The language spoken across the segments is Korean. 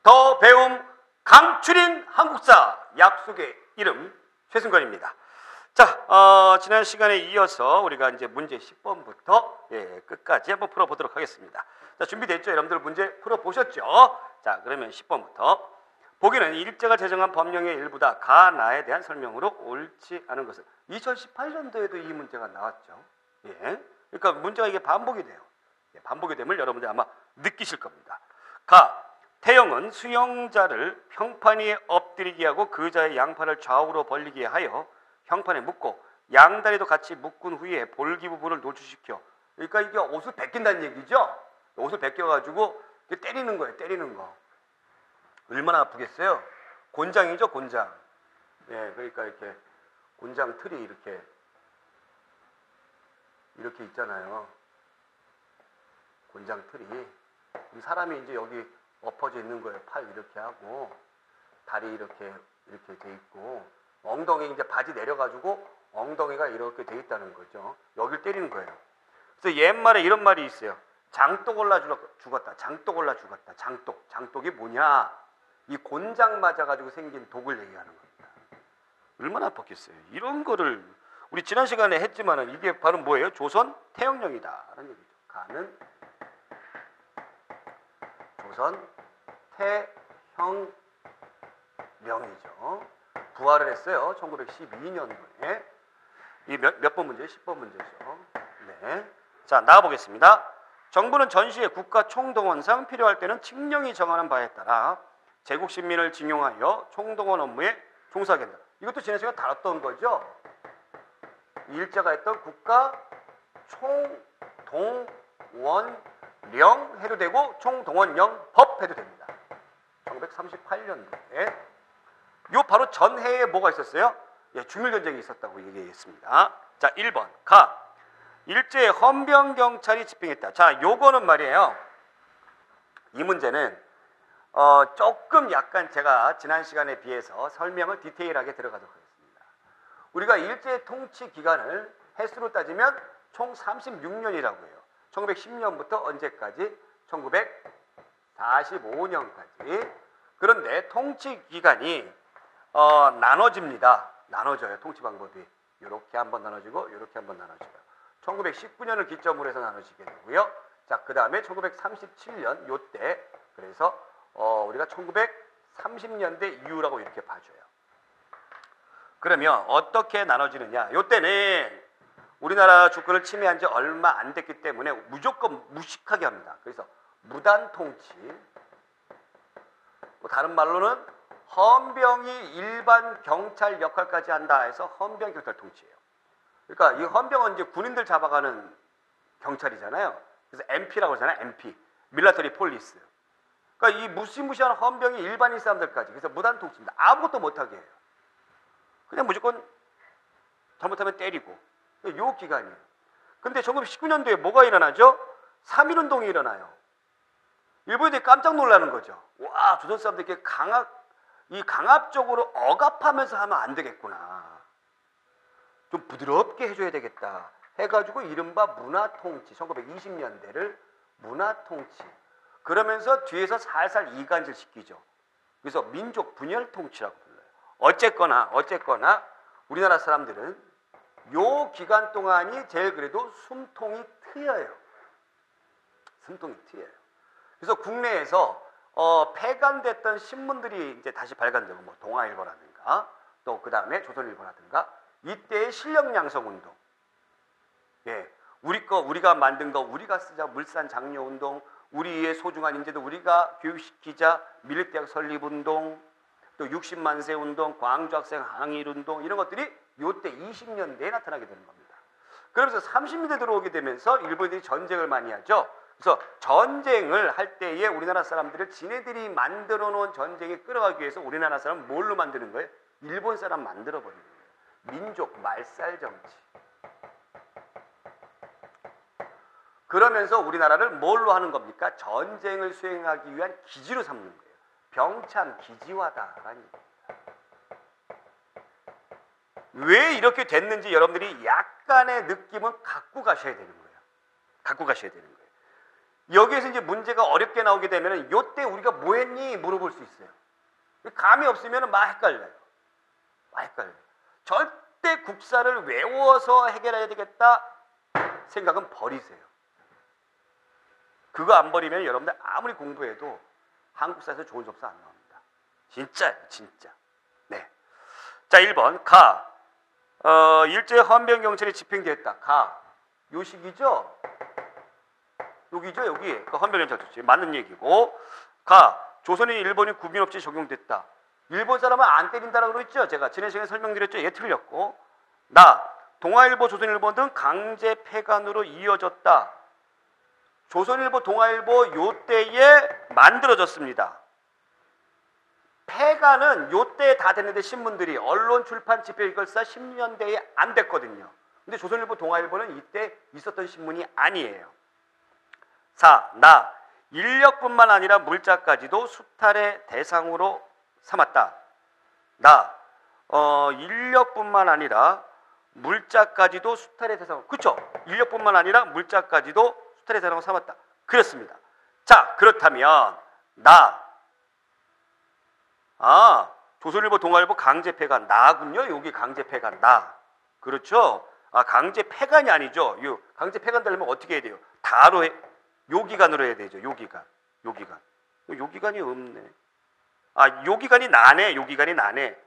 더 배움 강추린 한국사 약속의 이름 최승건입니다. 자, 지난 시간에 이어서 우리가 이제 문제 10번부터 끝까지 한번 풀어보도록 하겠습니다. 자, 준비됐죠? 여러분들 문제 풀어보셨죠? 자, 그러면 10번부터 보기는 일제가 제정한 법령의 일부다. 가나에 대한 설명으로 옳지 않은 것은 2018년도에도 이 문제가 나왔죠. 그러니까 문제가 이게 반복이 돼요. 반복이 됨을 여러분들 아마 느끼실 겁니다. 태영은 수영자를 평판 위에 엎드리게 하고 그 자의 양팔을 좌우로 벌리게 하여 평판에 묶고 양다리도 같이 묶은 후에 볼기 부분을 노출시켜. 그러니까 이게 옷을 벗긴다는 얘기죠. 옷을 벗겨가지고 때리는 거예요. 때리는 거. 얼마나 아프겠어요? 곤장이죠, 곤장. 그러니까 이렇게 곤장 틀이 이렇게 있잖아요. 곤장 틀이. 사람이 이제 여기 엎어져 있는 거예요. 팔 이렇게 하고 다리 이렇게 돼 있고 엉덩이 이제 바지 내려가지고 엉덩이가 이렇게 돼 있다는 거죠. 여길 때리는 거예요. 그래서 옛말에 이런 말이 있어요. 장독 올라 죽었다. 장독 올라 죽었다. 장독이 뭐냐? 이 곤장 맞아가지고 생긴 독을 얘기하는 겁니다. 얼마나 아팠겠어요. 이런 거를 우리 지난 시간에 했지만은 이게 바로 뭐예요? 조선 태영령이다라는 얘기죠. 가는 조선 태형령이죠. 부활을 했어요. 1912년도에. 이 몇 번 문제? 10번 문제죠. 네. 자, 나가보겠습니다. 정부는 전시의 국가 총동원상 필요할 때는 칙령이 정하는 바에 따라 제국 신민을 징용하여 총동원 업무에 종사하게 한다. 이것도 지난 시간에 다뤘던 거죠. 일제가 했던 국가 총동원령 해도 되고 총동원령 법 해도 됩니다. 1938년도에. 요 바로 전해에 뭐가 있었어요? 중일전쟁이 있었다고 얘기했습니다. 자, 1번 일제의 헌병경찰이 집행했다. 자, 요거는 말이에요. 이 문제는 조금 약간 제가 지난 시간에 비해서 설명을 디테일하게 들어가도록 하겠습니다. 우리가 일제 통치 기간을 횟수로 따지면 총 36년이라고 해요. 1910년부터 언제까지? 1945년까지. 그런데 통치 기간이 나눠집니다. 나눠져요. 통치 방법이. 이렇게 한번 나눠지고 이렇게 한번 나눠져요. 1919년을 기점으로 해서 나눠지게 되고요. 자, 그 다음에 1937년 요때 그래서 우리가 1930년대 이후라고 이렇게 봐줘요. 그러면 어떻게 나눠지느냐? 요때는 우리나라 주권을 침해한 지 얼마 안 됐기 때문에 무조건 무식하게 합니다. 그래서 무단 통치. 다른 말로는 헌병이 일반 경찰 역할까지 한다 해서 헌병 경찰 통치예요. 그러니까 이 헌병은 이제 군인들 잡아가는 경찰이잖아요. 그래서 MP라고 하잖아요. MP. 밀리터리 폴리스. 그러니까 이 무시무시한 헌병이 일반인 사람들까지. 그래서 무단 통치입니다. 아무것도 못하게 해요. 그냥 무조건 잘못하면 때리고. 요 기간이에요. 근데 1919년도에 뭐가 일어나죠? 3.1운동이 일어나요. 일본인들이 깜짝 놀라는 거죠. 와, 조선 사람들 이렇게 강압적으로 억압하면서 하면 안 되겠구나. 좀 부드럽게 해줘야 되겠다. 해가지고 이른바 문화통치, 1920년대를 문화통치. 그러면서 뒤에서 살살 이간질 시키죠. 그래서 민족 분열 통치라고 불러요. 어쨌거나 우리나라 사람들은 요 기간 동안이 제일 그래도 숨통이 트여요. 숨통이 트여요. 그래서 국내에서 폐간됐던 신문들이 이제 다시 발간되고, 뭐 동아일보라든가 또 그 다음에 조선일보라든가 이때의 실력 양성 운동, 우리 거 우리가 만든 거 우리가 쓰자, 물산 장려 운동, 우리의 소중한 인재도 우리가 교육시키자, 밀립대학 설립 운동, 또 60만세 운동, 광주 학생 항일 운동, 이런 것들이 요때 20년대에 나타나게 되는 겁니다. 그러면서 30년대 들어오게 되면서 일본인들이 전쟁을 많이 하죠. 그래서 전쟁을 할 때에 우리나라 사람들을 지네들이 만들어 놓은 전쟁에 끌어가기 위해서 우리나라 사람은 뭘로 만드는 거예요? 일본 사람 만들어 버리는 거예요. 민족 말살 정치. 그러면서 우리나라를 뭘로 하는 겁니까? 전쟁을 수행하기 위한 기지로 삼는 거예요. 병참 기지화다라는 얘기입니다. 왜 이렇게 됐는지 여러분들이 약간의 느낌은 갖고 가셔야 되는 거예요. 갖고 가셔야 되는 거예요. 여기에서 이제 문제가 어렵게 나오게 되면은 요때 우리가 뭐 했니? 물어볼 수 있어요. 감이 없으면은 막 헷갈려요. 막 헷갈려요. 절대 국사를 외워서 해결해야 되겠다 생각은 버리세요. 그거 안 버리면 여러분들 아무리 공부해도 한국사에서 좋은 점수 안 나옵니다. 진짜예요, 진짜. 네. 자, 1번 가. 일제 헌병 경찰이 집행되었다. 가. 요식이죠? 여기죠, 여기. 그 헌병 경찰 조치 맞는 얘기고. 가. 조선이 일본이 구빈 없이 적용됐다. 일본 사람은 안 때린다라고 그랬죠. 제가 지난 시간에 설명드렸죠. 얘 틀렸고. 나. 동아일보, 조선일보 등 강제 폐간으로 이어졌다. 조선일보, 동아일보 요때에 만들어졌습니다. 폐간은 요때 다 됐는데 신문들이 언론, 출판, 집회, 결사 10년대에 안 됐거든요. 근데 조선일보, 동아일보는 이때 있었던 신문이 아니에요. 4. 나. 인력뿐만 아니라 물자까지도 수탈의 대상으로 삼았다. 나. 인력뿐만 아니라 물자까지도 수탈의 대상으로. 그렇죠? 인력뿐만 아니라 물자까지도 수탈의 대상으로 삼았다. 그렇습니다. 자, 그렇다면 나. 조선일보, 동아일보 강제폐간 나군요. 여기 강제폐간 나. 그렇죠? 강제폐간이 아니죠. 요 강제폐간 되려면 어떻게 해야 돼요? 다로 해. 요기간으로 해야 되죠. 요기간. 요기간이 없네. 요기간이 나네. 요기간이 나네.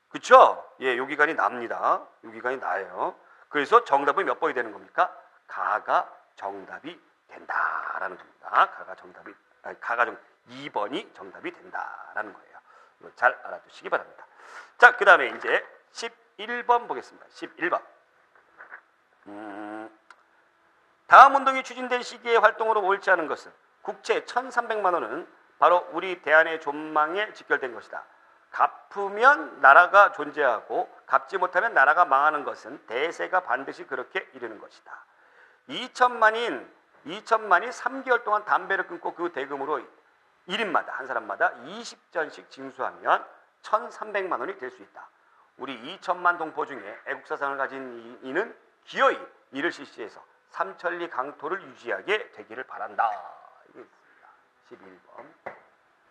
그쵸? 예, 요기간이 납니다. 요기간이 나요. 그래서 정답은 몇 번이 되는 겁니까? 가가 정답이 된다라는 겁니다. 가가 2번이 정답이 된다라는 거예요. 이거 잘 알아두시기 바랍니다. 자, 그 다음에 이제 11번 보겠습니다. 11번. 다음 운동이 추진된 시기의 활동으로 옳지 않은 것은 국채 1,300만 원은 바로 우리 대한의 존망에 직결된 것이다. 갚으면 나라가 존재하고 갚지 못하면 나라가 망하는 것은 대세가 반드시 그렇게 이르는 것이다. 2천만이 3개월 동안 담배를 끊고 그 대금으로 1인마다 한 사람마다 20전씩 징수하면 1,300만 원이 될 수 있다. 우리 2천만 동포 중에 애국사상을 가진 이는 기어이 이를 실시해서 삼천리 강토를 유지하게 되기를 바란다. 이게 있습니다. 11번.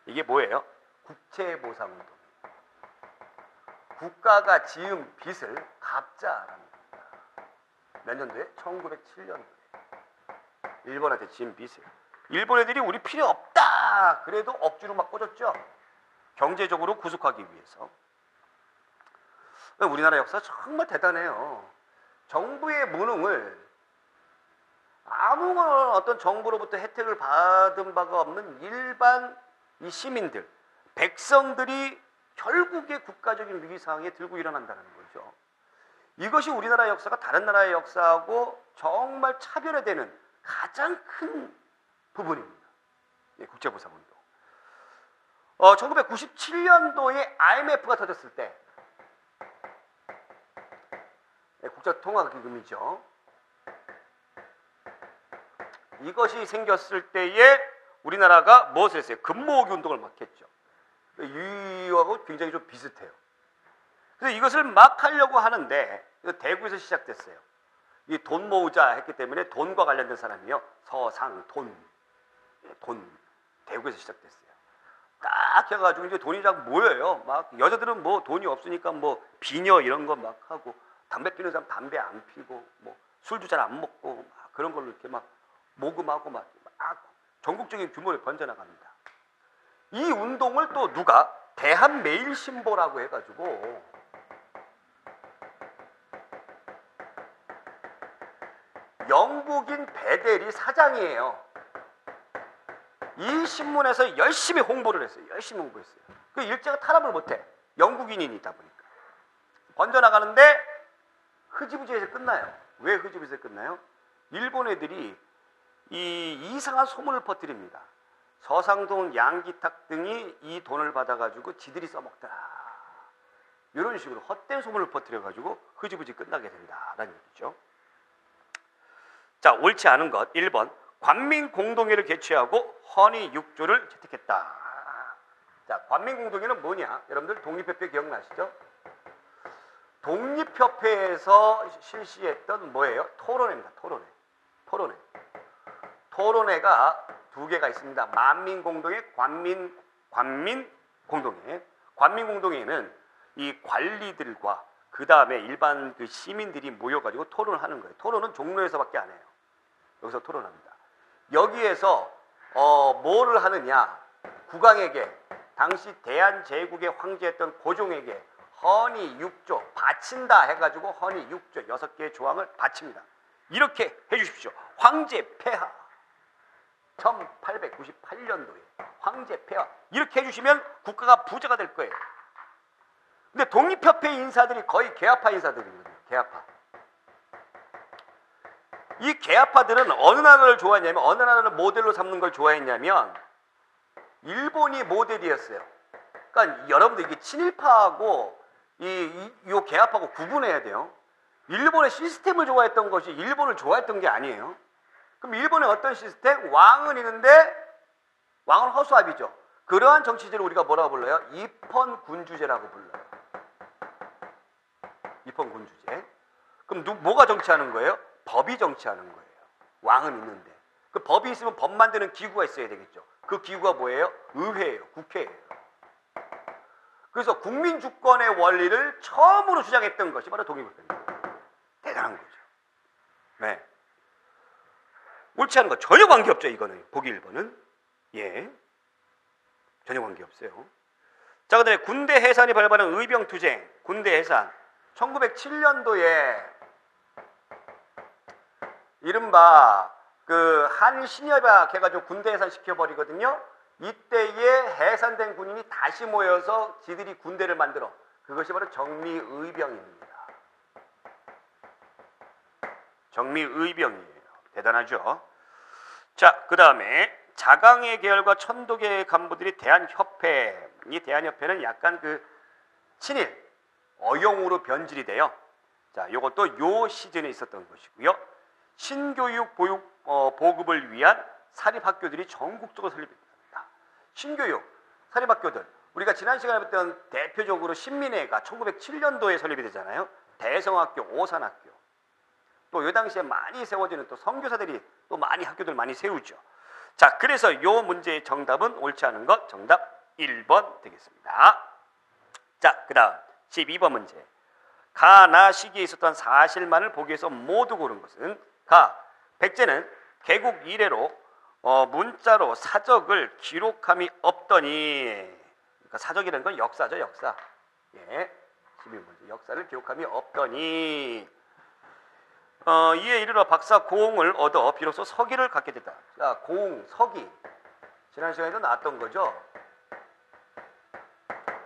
이게 뭐예요? 국채보상운동. 국가가 지은 빚을 갚자라는 겁니다. 몇 년도에? 1907년도에. 일본한테 지은 빚을. 일본 애들이 우리 필요 없다. 그래도 억지로 막 꽂았죠. 경제적으로 구속하기 위해서. 우리나라 역사 정말 대단해요. 정부의 무능을 아무거나 어떤 정부로부터 혜택을 받은 바가 없는 일반 이 시민들, 백성들이 결국에 국가적인 위기 상황에 들고 일어난다는 거죠. 이것이 우리나라 역사가 다른 나라의 역사하고 정말 차별화되는 가장 큰 부분입니다. 예, 국제보상운동. 1997년도에 IMF가 터졌을 때 국제통화기금이죠. 이것이 생겼을 때에 우리나라가 무엇을 했어요? 금모으기 운동을 막 했죠. 이하고 굉장히 좀 비슷해요. 그래서 이것을 막 하려고 하는데 대구에서 시작됐어요. 이 돈 모으자 했기 때문에 돈과 관련된 사람이요. 서상 돈 대구에서 시작됐어요. 딱 해가지고 이제 돈이 막 모여요. 막 여자들은 뭐 돈이 없으니까 뭐 비녀 이런 거 막 하고 담배 피는 사람 담배 안 피고 뭐 술도 잘 안 먹고 막 그런 걸로 이렇게 막 모금하고 막 전국적인 규모로 번져나갑니다. 이 운동을 또 누가 대한매일신보라고 해가지고 영국인 베델이 사장이에요. 이 신문에서 열심히 홍보를 했어요. 열심히 홍보했어요. 그 일제가 탄압을 못해. 영국인이다 보니까. 번져나가는데 흐지부지에서 끝나요. 왜 흐지부지에서 끝나요? 일본 애들이 이 이상한 소문을 퍼뜨립니다. 서상동, 양기탁 등이 이 돈을 받아가지고 지들이 써먹더라. 이런 식으로 헛된 소문을 퍼뜨려가지고 흐지부지 끝나게 된다라는 얘기죠. 자, 옳지 않은 것 1번 관민공동회를 개최하고 헌의 6조를 채택했다. 자, 관민공동회는 뭐냐? 여러분들 독립협회 기억나시죠? 독립협회에서 실시했던 뭐예요? 토론회입니다. 토론회. 토론회가 두 개가 있습니다. 만민공동회, 관민공동회. 관민공동회는 이 관리들과 그 다음에 일반 그 시민들이 모여가지고 토론을 하는 거예요. 토론은 종로에서밖에 안 해요. 여기서 토론합니다. 여기에서 뭐를 하느냐? 국왕에게, 당시 대한제국의 황제였던 고종에게 헌이 6조 바친다 해가지고 헌이 6조 6개의 조항을 바칩니다. 이렇게 해주십시오. 황제 폐하. 1898년도에 황제 폐하. 이렇게 해주시면 국가가 부자가 될 거예요. 근데 독립협회 인사들이 거의 개화파 인사들이거든요. 개화파. 이 개화파들은 어느 나라를 좋아했냐면, 어느 나라를 모델로 삼는 걸 좋아했냐면 일본이 모델이었어요. 그러니까 여러분들 이게 친일파하고 요 개화파하고 구분해야 돼요. 일본의 시스템을 좋아했던 것이 일본을 좋아했던 게 아니에요. 그럼 일본의 어떤 시스템? 왕은 있는데 왕은 허수아비죠. 그러한 정치제를 우리가 뭐라고 불러요? 입헌군주제라고 불러요. 입헌군주제. 그럼 뭐가 정치하는 거예요? 법이 정치하는 거예요. 왕은 있는데. 그 법이 있으면 법 만드는 기구가 있어야 되겠죠. 그 기구가 뭐예요? 의회예요. 국회예요. 그래서 국민주권의 원리를 처음으로 주장했던 것이 바로 독립운동입니다. 대단한 거죠. 네. 옳지 않은 거 전혀 관계없죠. 이거는 보기 1번은. 예. 전혀 관계없어요. 자, 그 다음에 군대 해산이 발발한 의병투쟁. 군대 해산. 1907년도에 이른바 그 한신협약 해가지고 군대 해산 시켜버리거든요. 이때에 해산된 군인이 다시 모여서 지들이 군대를 만들어. 그것이 바로 정미의병입니다. 정미의병이에요. 대단하죠. 자, 그 다음에 자강의 계열과 천도계 간부들이 대한협회. 이 대한협회는 약간 그 친일, 어용으로 변질이 돼요. 자, 요것도 요 시즌에 있었던 것이고요. 신교육 보급을 위한 사립학교들이 전국적으로 설립됩니다. 신교육, 사립학교들. 우리가 지난 시간에 봤던 대표적으로 신민회가 1907년도에 설립이 되잖아요. 대성학교, 오산학교. 또 요 당시에 많이 세워지는 또 선교사들이 또 많이 학교들 많이 세우죠. 자, 그래서 요 문제의 정답은 옳지 않은 것, 정답 1번 되겠습니다. 자, 그 다음 12번 문제. 가, 나 시기에 있었던 사실만을 보기 위해서 모두 고른 것은 가, 백제는 개국 이래로 문자로 사적을 기록함이 없더니, 그러니까 사적이라는 건 역사죠, 역사. 예, 12문제. 역사를 기록함이 없더니 이에 이르러 박사 고응을 얻어 비로소 서기를 갖게 됐다. 자, 고응, 서기. 지난 시간에도 나왔던 거죠.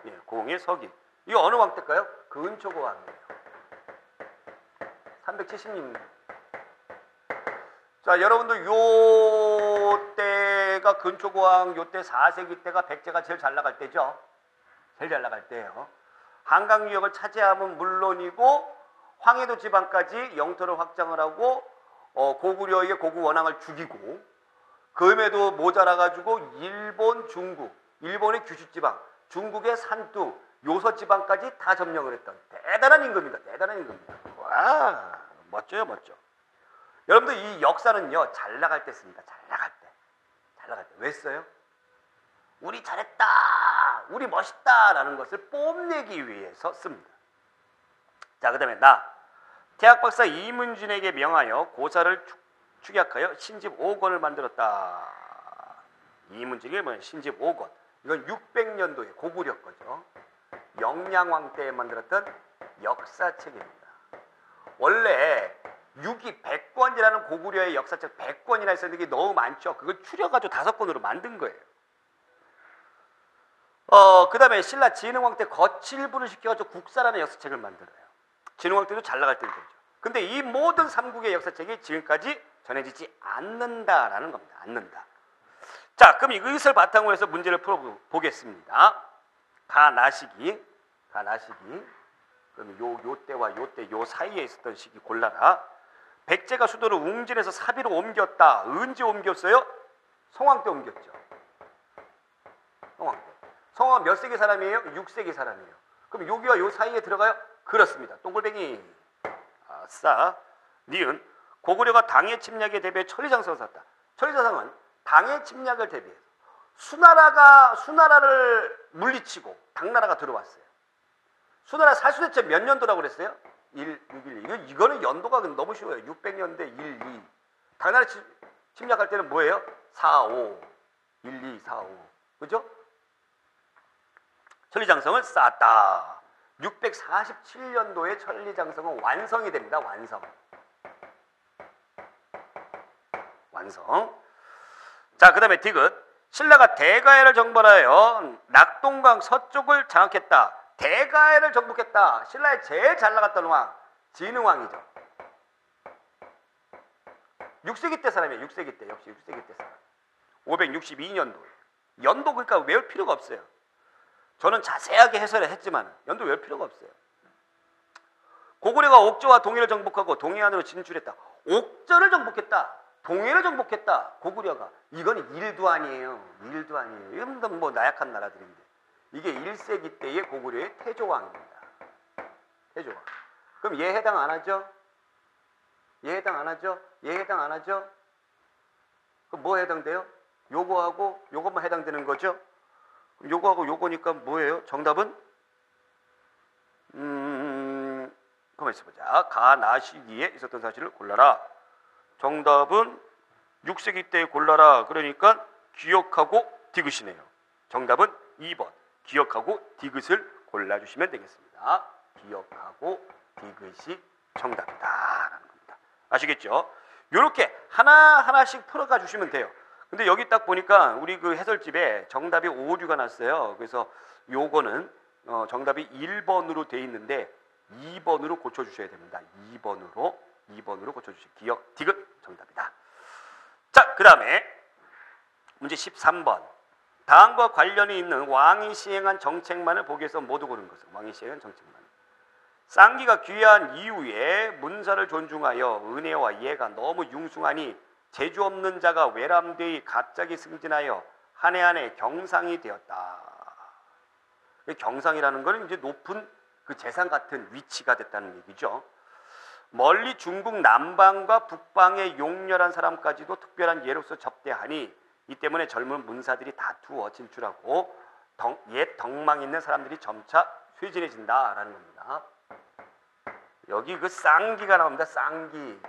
예, 고응의 서기. 이거 어느 왕 때일까요? 근초고 왕이에요. 370년. 자, 여러분들 요 때가 근초고 왕, 요 때 4세기 때가 백제가 제일 잘 나갈 때죠. 제일 잘 나갈 때예요. 한강 유역을 차지하면 물론이고 황해도 지방까지 영토를 확장을 하고 고구려의 고구 원앙을 죽이고, 그럼에도 모자라가지고 일본, 중국, 일본의 규슈 지방, 중국의 산두, 요서 지방까지 다 점령을 했던 대단한 임금입니다. 대단한 임금입니다. 와, 멋져요, 멋져. 여러분들 이 역사는요, 잘 나갈 때 씁니다. 잘 나갈 때. 잘 나갈 때. 왜 써요? 우리 잘했다, 우리 멋있다라는 것을 뽐내기 위해서 씁니다. 자, 그 다음에 나. 대학박사 이문진에게 명하여 고사를 축약하여 신집 5권을 만들었다. 이문진이 뭐냐? 신집 5권. 이건 600년도에 고구려 거죠. 영량왕 때에 만들었던 역사책입니다. 원래 6이 100권이라는 고구려의 역사책 100권이나 있었는데 이게 너무 많죠. 그걸 추려가지고 5권으로 만든 거예요. 그 다음에 신라 진흥왕 때 거칠부를 시켜가지고 국사라는 역사책을 만들어요. 진흥왕 때도 잘 나갈 때도 되죠. 근데 이 모든 삼국의 역사책이 지금까지 전해지지 않는다라는 겁니다. 않는다. 자, 그럼 이것을 바탕으로 해서 문제를 풀어보겠습니다. 가나시기. 그럼 요 때와 요 때 요 사이에 있었던 시기 골라라. 백제가 수도를 웅진에서 사비로 옮겼다. 언제 옮겼어요? 성왕 때 옮겼죠. 성왕 때. 성왕은 몇 세기 사람이에요? 6세기 사람이에요. 그럼 여기와 요 사이에 들어가요? 그렇습니다. 동글뱅이. 아싸. 니은. 고구려가 당해 침략에 대비해 천리장성을 샀다. 천리사상은 당의 침략을 대비해서 수나라를 물리치고 당나라가 들어왔어요. 수나라 살수대체 몇 년도라고 그랬어요? 1, 6, 1, 2. 이거는 연도가 너무 쉬워요. 600년대 1, 2. 당나라 침략할 때는 뭐예요? 4, 5. 1, 2, 4, 5. 그죠? 천리장성을 쌓았다. 647년도에 천리장성은 완성이 됩니다. 완성. 자, 그 다음에 디귿. 신라가 대가해를 정벌하여 낙동강 서쪽을 장악했다. 대가해를 정복했다. 신라에 제일 잘 나갔던 왕, 진흥왕이죠. 6세기 때 사람이에요. 6세기 때. 역시 6세기 때 사람. 562년도. 연도 그러니까 외울 필요가 없어요. 저는 자세하게 해설을 했지만 연도 외울 필요가 없어요. 고구려가 옥저와 동해를 정복하고 동해안으로 진출했다. 옥저를 정복했다. 동해를 정복했다. 고구려가. 이건 일도 아니에요. 이건 뭐 나약한 나라들인데. 이게 1세기 때의 고구려의 태조왕입니다. 태조왕. 그럼 얘 해당 안 하죠? 얘 해당 안 하죠? 그럼 뭐 해당돼요? 요거하고 요것만 해당되는 거죠? 요거하고 요거니까 뭐예요? 정답은? 가만히 있어보자. 가나 시기에 있었던 사실을 골라라. 정답은 6세기 때에 골라라. 그러니까 기억하고 디귿이네요. 정답은 2번. 기억하고 디귿을 골라주시면 되겠습니다. 기억하고 디귿이 정답이다 라는 겁니다. 아시겠죠? 이렇게 하나하나씩 풀어가 주시면 돼요. 근데 여기 딱 보니까 우리 그 해설집에 정답이 오류가 났어요. 그래서 요거는 정답이 1번으로 돼 있는데 2번으로 고쳐주셔야 됩니다. 2번으로 고쳐주세요. 기억, 디귿 정답이다. 자, 그 다음에 문제 13번. 다음과 관련이 있는 왕이 시행한 정책만을 보기 위해서 모두 고른 것은 왕이 시행한 정책만. 쌍기가 귀한 이후에 문사를 존중하여 은혜와 예가 너무 융숭하니 재주 없는 자가 외람되이 갑자기 승진하여 한 해 한 해 경상이 되었다. 경상이라는 것은 이제 높은 그 재산 같은 위치가 됐다는 얘기죠. 멀리 중국 남방과 북방의 용렬한 사람까지도 특별한 예로서 접대하니 이 때문에 젊은 문사들이 다투어 진출하고 옛 덕망 있는 사람들이 점차 쇠진해진다라는 겁니다. 여기 그 쌍기가 나옵니다. 쌍기.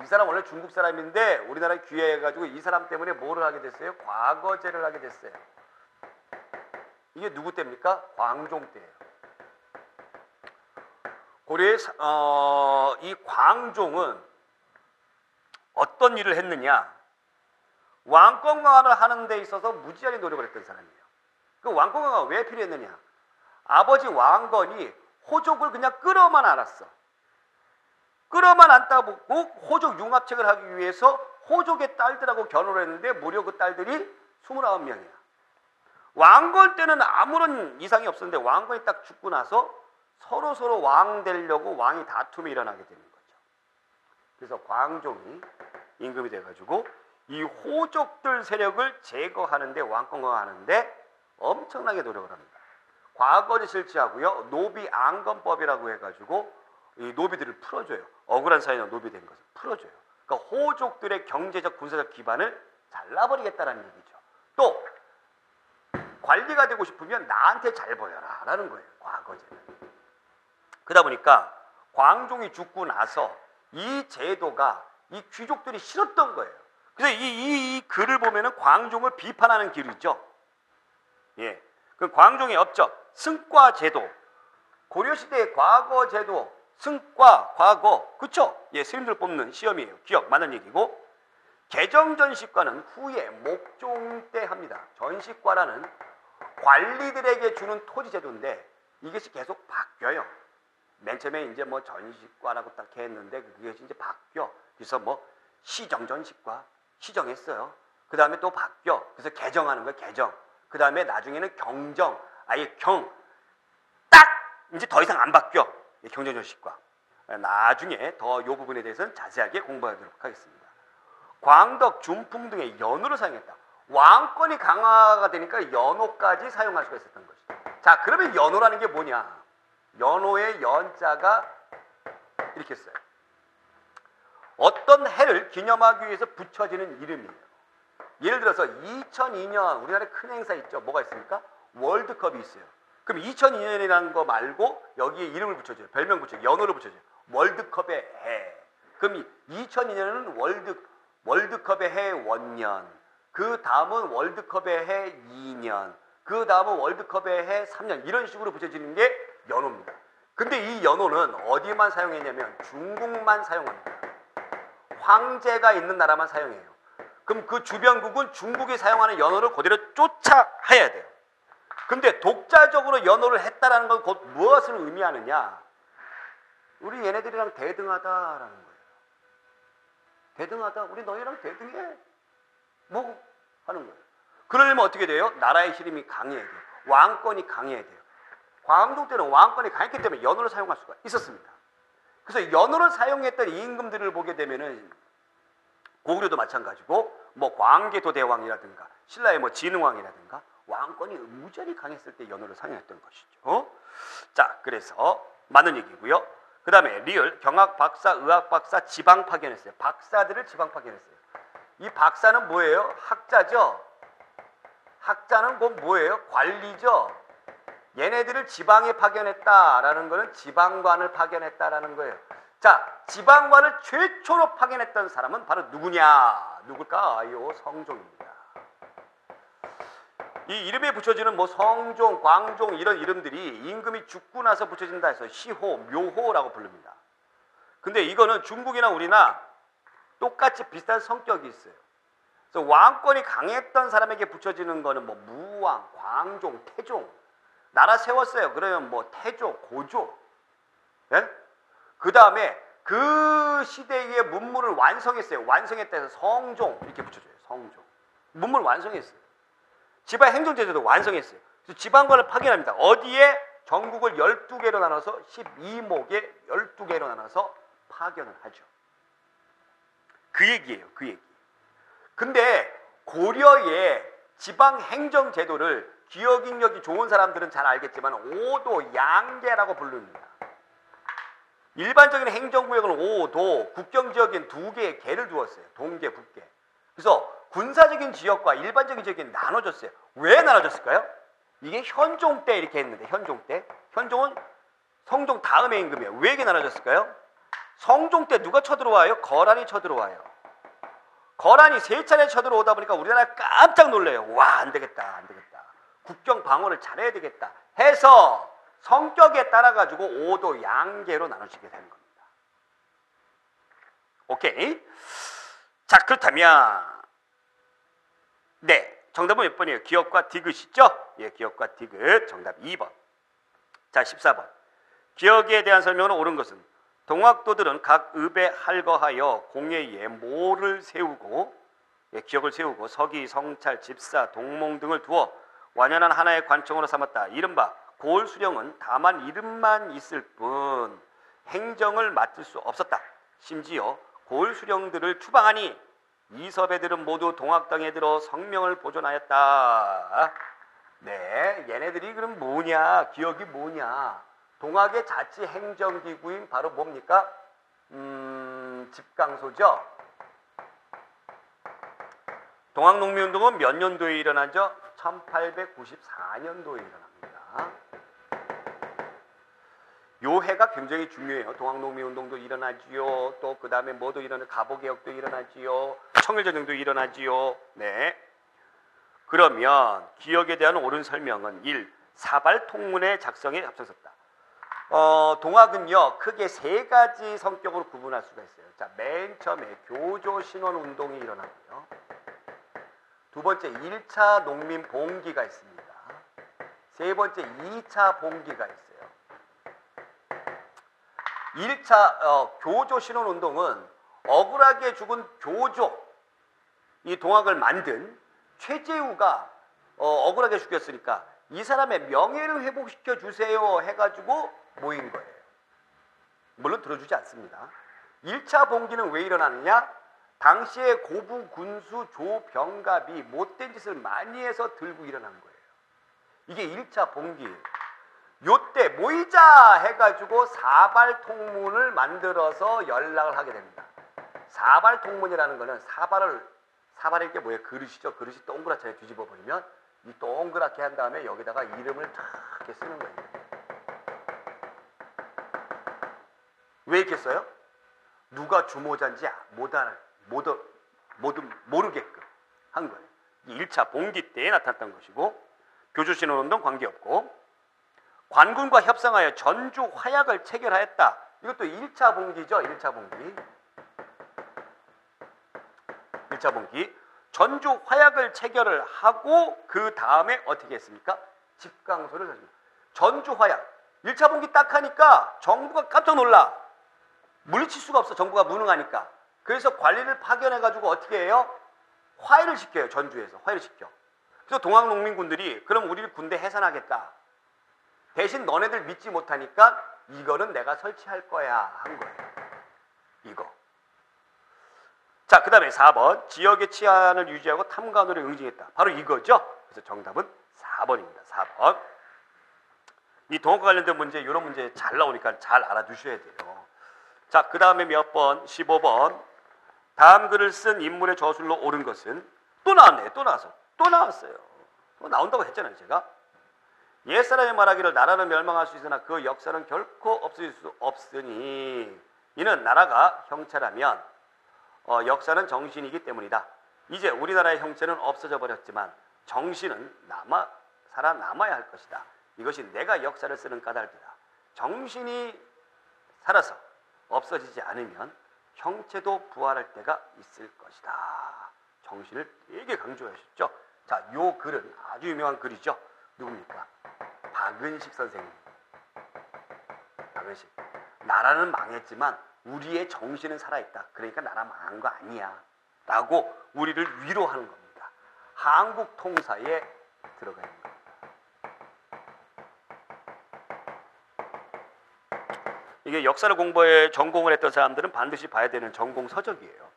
이 사람 원래 중국 사람인데 우리나라에 귀해가지고 이 사람 때문에 뭐를 하게 됐어요? 과거제를 하게 됐어요. 이게 누구 때입니까? 광종 때예요. 고려의 이 광종은 어떤 일을 했느냐? 왕권 강화를 하는 데 있어서 무지하게 노력을 했던 사람이에요. 그 왕권 강화가 왜 필요했느냐? 아버지 왕건이 호족을 그냥 끌어만 안았어. 끌어만 안다 보고 호족 융합책을 하기 위해서 호족의 딸들하고 결혼을 했는데 무려 그 딸들이 29명이야. 왕건 때는 아무런 이상이 없었는데 왕건이 딱 죽고 나서 서로 왕 되려고 왕이 다툼이 일어나게 되는 거죠. 그래서 광종이 임금이 돼가지고 이 호족들 세력을 제거하는데 왕권 강화하는데 엄청나게 노력을 합니다. 과거를 실시하고요. 노비앙건법이라고 해가지고 이 노비들을 풀어줘요. 억울한 사회나 노비된 것을 풀어줘요. 그러니까 호족들의 경제적 군사적 기반을 잘라버리겠다는 얘기죠. 또 관리가 되고 싶으면 나한테 잘 보여라 라는 거예요. 과거제는. 그러다 보니까 광종이 죽고 나서 이 제도가 이 귀족들이 싫었던 거예요. 그래서 이 글을 보면은 광종을 비판하는 글이죠. 예. 그 광종의 업적, 승과 제도. 고려시대의 과거 제도, 승과 과거. 그쵸? 예, 스님들 뽑는 시험이에요. 기억, 맞는 얘기고. 개정전식과는 후에 목종 때 합니다. 전식과라는 관리들에게 주는 토지 제도인데 이것이 계속 바뀌어요. 맨 처음에 이제 뭐 전식과라고 딱 했는데 그것이 이제 바뀌어. 그래서 뭐 시정전식과 시정했어요. 그 다음에 또 바뀌어. 그래서 개정하는 거예요. 개정. 그 다음에 나중에는 경정. 아예 딱 이제 더 이상 안 바뀌어. 경정전식과. 나중에 더 이 부분에 대해서는 자세하게 공부하도록 하겠습니다. 광덕, 준풍 등의 연호를 사용했다. 왕권이 강화가 되니까 연호까지 사용할 수가 있었던 것이죠. 자, 그러면 연호라는 게 뭐냐? 연호의 연자가 이렇게 써요. 어떤 해를 기념하기 위해서 붙여지는 이름이에요. 예를 들어서 2002년 우리나라에 큰 행사 있죠. 뭐가 있습니까? 월드컵이 있어요. 그럼 2002년이라는 거 말고 여기에 이름을 붙여줘요. 별명 붙여줘요. 연호를 붙여줘요. 월드컵의 해. 그럼 2002년은 월드컵의 해 원년. 그 다음은 월드컵의 해 2년. 그 다음은 월드컵의 해 3년. 이런 식으로 붙여지는 게 연호입니다. 근데 이 연호는 어디만 사용했냐면 중국만 사용합니다. 황제가 있는 나라만 사용해요. 그럼 그 주변국은 중국이 사용하는 연호를 그대로 쫓아해야 돼요. 근데 독자적으로 연호를 했다라는 건 곧 무엇을 의미하느냐? 우리 얘네들이랑 대등하다라는 거예요. 대등하다. 우리 너희랑 대등해. 뭐 하는 거예요. 그러려면 어떻게 돼요? 나라의 힘이 강해야 돼요. 왕권이 강해야 돼요. 광종 때는 왕권이 강했기 때문에 연호를 사용할 수가 있었습니다. 그래서 연호를 사용했던 임금들을 보게 되면은 고구려도 마찬가지고 뭐 광개도 대왕이라든가 신라의 뭐 진흥왕이라든가 왕권이 무지하게 강했을 때 연호를 사용했던 것이죠. 자, 그래서 맞는 얘기고요. 그 다음에 리을, 경학 박사, 의학 박사, 지방 파견했어요. 박사들을 지방 파견했어요. 이 박사는 뭐예요? 학자죠. 학자는 곧 뭐예요? 관리죠. 얘네들을 지방에 파견했다라는 거는 지방관을 파견했다라는 거예요. 자, 지방관을 최초로 파견했던 사람은 바로 누구냐? 누굴까요? 성종입니다. 이 이름에 붙여지는 뭐 성종, 광종 이런 이름들이 임금이 죽고 나서 붙여진다 해서 시호, 묘호라고 부릅니다. 근데 이거는 중국이나 우리나 똑같이 비슷한 성격이 있어요. 그래서 왕권이 강했던 사람에게 붙여지는 거는 뭐 무왕, 광종, 태종. 나라 세웠어요. 그러면 뭐 태조, 고조. 예? 그 다음에 그 시대의 문물을 완성했어요. 완성했다 해서 성종 이렇게 붙여줘요. 성종. 문물 완성했어요. 지방 행정제도도 완성했어요. 그래서 지방관을 파견합니다. 어디에? 전국을 12개로 나눠서 12목에 12개로 나눠서 파견을 하죠. 그 얘기예요. 그 얘기. 근데 고려의 지방 행정제도를 기억력이 좋은 사람들은 잘 알겠지만 오도 양계라고 부릅니다. 일반적인 행정구역은 5도, 국경지역엔 2개의 계를 두었어요. 동계, 북계. 그래서 군사적인 지역과 일반적인 지역이 나눠졌어요. 왜 나눠졌을까요? 이게 현종 때 이렇게 했는데, 현종 때. 현종은 성종 다음의 임금이에요. 왜 이게 나눠졌을까요? 성종 때 누가 쳐들어와요? 거란이 쳐들어와요. 거란이 3차례 쳐들어오다 보니까 우리나라 깜짝 놀래요. 와, 안 되겠다, 안 되겠다. 국경 방어를 잘해야 되겠다 해서 성격에 따라 가지고 5도 양계로 나눠지게 되는 겁니다. 오케이. 자, 그렇다면 네, 정답은 몇 번이에요? 기역과 디귿이죠? 예, 기역과 디귿. 정답 2번. 자, 14번. 기역에 대한 설명은 옳은 것은 동학도들은 각 읍에 할거하여 공예에 모를 세우고, 예, 기역을 세우고 서기, 성찰, 집사, 동몽 등을 두어 완연한 하나의 관청으로 삼았다. 이른바 고을수령은 다만 이름만 있을 뿐 행정을 맡을 수 없었다. 심지어 고을수령들을 추방하니 이섭애들은 모두 동학당에 들어 성명을 보존하였다. 네, 얘네들이 그럼 뭐냐? 기억이 뭐냐? 동학의 자치 행정기구인 바로 뭡니까? 집강소죠. 동학농민운동은 몇 년도에 일어나죠? 1894년도에 일어납니다. 요 해가 굉장히 중요해요. 동학농민운동도 일어나지요. 또 그 다음에 뭐도 일어나요? 갑오개혁도 일어나지요. 청일전쟁도 일어나지요. 네. 그러면 기역에 대한 옳은 설명은 1. 사발통문의 작성에 앞서섰다. 동학은요 크게 3가지 성격으로 구분할 수가 있어요. 자, 맨 처음에 교조신원운동이 일어나고요. 두 번째 1차 농민봉기가 있습니다. 세 번째 2차 봉기가 있어요. 1차 교조신원운동은 억울하게 죽은 교조, 이 동학을 만든 최재우가 억울하게 죽였으니까 이 사람의 명예를 회복시켜 주세요 해가지고 모인 거예요. 물론 들어주지 않습니다. 1차 봉기는 왜 일어나느냐? 당시에 고부 군수 조병갑이 못된 짓을 많이 해서 들고 일어난 거예요. 이게 1차 봉기예요. 요때 모이자 해가지고 사발통문을 만들어서 연락을 하게 됩니다. 사발통문이라는 거는 사발이 게 뭐예요? 그릇이죠. 그릇이 동그랗게 뒤집어 버리면 이 동그랗게 한 다음에 여기다가 이름을 탁 이렇게 쓰는 거예요. 왜 이렇게 써요? 누가 주모자인지 모르게끔 한 거예요. 1차 봉기 때에 나타났던 것이고 교주신혼운동 관계없고 관군과 협상하여 전주 화약을 체결하였다. 이것도 1차 봉기죠. 1차 봉기. 1차 봉기. 전주 화약을 체결을 하고 그 다음에 어떻게 했습니까? 집강소를 했습니다. 전주 화약. 1차 봉기 딱 하니까 정부가 깜짝 놀라. 물리칠 수가 없어. 정부가 무능하니까. 그래서 관리를 파견해가지고 어떻게 해요? 화해를 시켜요. 전주에서. 화해를 시켜. 그래서 동학농민군들이 그럼 우리를 군대 해산하겠다. 대신 너네들 믿지 못하니까 이거는 내가 설치할 거야 한 거예요. 이거. 자, 그 다음에 4번. 지역의 치안을 유지하고 탐관으로 응징했다. 바로 이거죠. 그래서 정답은 4번입니다. 4번. 이 동학과 관련된 문제, 이런 문제 잘 나오니까 잘 알아두셔야 돼요. 자, 그 다음에 몇 번? 15번. 다음 글을 쓴 인물의 저술로 옳은 것은 또 나왔네요. 또 나왔어요. 또 나온다고 했잖아요. 제가. 옛사람이 말하기를 나라는 멸망할 수 있으나 그 역사는 결코 없어질 수 없으니 이는 나라가 형체라면 역사는 정신이기 때문이다. 이제 우리나라의 형체는 없어져 버렸지만 정신은 살아남아야 할 것이다. 이것이 내가 역사를 쓰는 까닭이다. 정신이 살아서 없어지지 않으면 형체도 부활할 때가 있을 것이다. 정신을 되게 강조하셨죠. 자, 요 글은 아주 유명한 글이죠. 누굽니까? 박은식 선생님. 박은식. 나라는 망했지만 우리의 정신은 살아있다. 그러니까 나라 망한 거 아니야. 라고 우리를 위로하는 겁니다. 한국 통사에 들어가 있는 겁니다. 이게 역사를 공부해 전공을 했던 사람들은 반드시 봐야 되는 전공 서적이에요.